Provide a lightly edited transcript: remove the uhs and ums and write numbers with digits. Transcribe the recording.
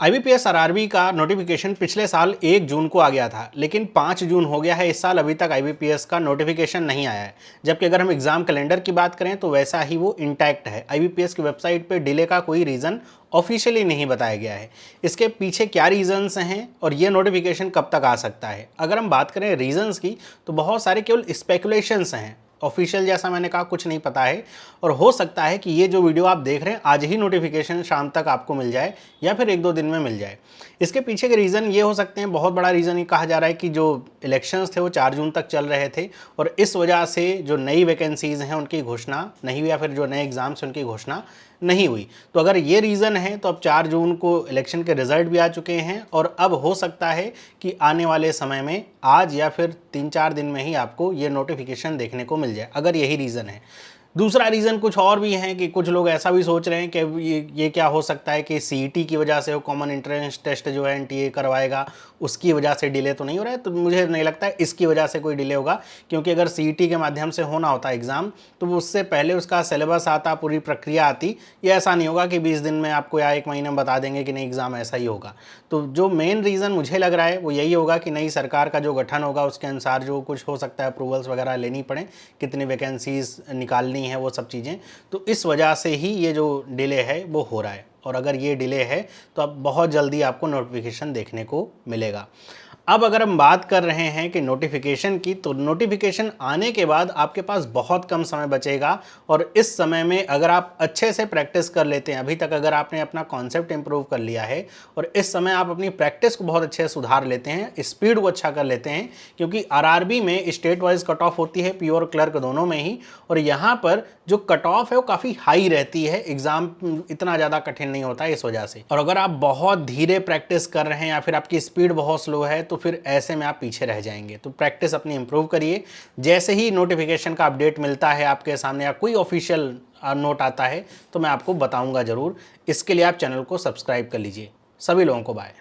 IBPS RRB का notification पिछले साल 1 जून को आ गया था, लेकिन 5 जून हो गया है। इस साल अभी तक आईबीपीएस का नोटिफिकेशन नहीं आया है। जबकि अगर हम एग्जाम कैलेंडर की बात करें तो वैसा ही वो इंटैक्ट है। आईबीपीएस की वेबसाइट पे डिले का कोई रीज़न ऑफिशियली नहीं बताया गया है। इसके पीछे क्या रीजंस हैं और ये नोटिफिकेशन कब तक आ सकता है? अगर हम बात करें रीजंस की तो बहुत सारे केवल स्पेकुलेशंस हैं। ऑफिशियल जैसा मैंने कहा कुछ नहीं पता है, और हो सकता है कि ये जो वीडियो आप देख रहे हैं आज ही नोटिफिकेशन शाम तक आपको मिल जाए या फिर 1-2 दिन में मिल जाए। इसके पीछे के रीज़न ये हो सकते हैं, बहुत बड़ा रीज़न ये कहा जा रहा है कि जो इलेक्शंस थे वो 4 जून तक चल रहे थे और इस वजह से जो नई वैकेंसीज़ हैं उनकी घोषणा नहीं हुई या फिर जो नए एग्ज़ाम्स हैं उनकी घोषणा नहीं हुई। तो अगर ये रीज़न है तो अब 4 जून को इलेक्शन के रिजल्ट भी आ चुके हैं और अब हो सकता है कि आने वाले समय में आज या फिर 3-4 दिन में ही आपको ये नोटिफिकेशन देखने को मिल जाए, अगर यही रीज़न है। दूसरा रीज़न कुछ और भी है कि कुछ लोग ऐसा भी सोच रहे हैं कि ये क्या हो सकता है कि सीईटी की वजह से वो कॉमन एंट्रेंस टेस्ट जो है एनटीए करवाएगा, उसकी वजह से डिले तो नहीं हो रहा है। तो मुझे नहीं लगता है इसकी वजह से कोई डिले होगा, क्योंकि अगर सीईटी के माध्यम से होना होता एग्ज़ाम तो उससे पहले उसका सिलेबस आता, पूरी प्रक्रिया आती। ये ऐसा नहीं होगा कि 20 दिन में आपको या 1 महीने में बता देंगे कि नहीं एग्ज़ाम ऐसा ही होगा। तो जो मेन रीज़न मुझे लग रहा है वो यही होगा कि नई सरकार का जो गठन होगा उसके अनुसार जो कुछ हो सकता है अप्रूवल्स वगैरह लेनी पड़े, कितनी वैकेंसीज निकालनी है वो सब चीज़ें। तो इस वजह से ही ये जो डिले है वो हो रहा है, और अगर ये डिले है तो अब बहुत जल्दी आपको नोटिफिकेशन देखने को मिलेगा। अब अगर हम बात कर रहे हैं कि नोटिफिकेशन की, तो नोटिफिकेशन आने के बाद आपके पास बहुत कम समय बचेगा और इस समय में अगर आप अच्छे से प्रैक्टिस कर लेते हैं, अभी तक अगर आपने अपना कॉन्सेप्ट इंप्रूव कर लिया है और इस समय आप अपनी प्रैक्टिस को बहुत अच्छे से सुधार लेते हैं, स्पीड को अच्छा कर लेते हैं, क्योंकि आरआरबी में स्टेट वाइज कट ऑफ होती है, पीओ और क्लर्क दोनों में ही, और यहाँ पर जो कट ऑफ है वो काफ़ी हाई रहती है। एग्जाम इतना ज़्यादा कठिन नहीं होता है इस वजह से। और अगर आप बहुत धीरे प्रैक्टिस कर रहे हैं या फिर आपकी स्पीड बहुत स्लो है तो फिर ऐसे में आप पीछे रह जाएंगे। तो प्रैक्टिस अपनी इंप्रूव करिए। जैसे ही नोटिफिकेशन का अपडेट मिलता है आपके सामने या कोई ऑफिशियल नोट आता है तो मैं आपको बताऊंगा ज़रूर। इसके लिए आप चैनल को सब्सक्राइब कर लीजिए। सभी लोगों को बाय।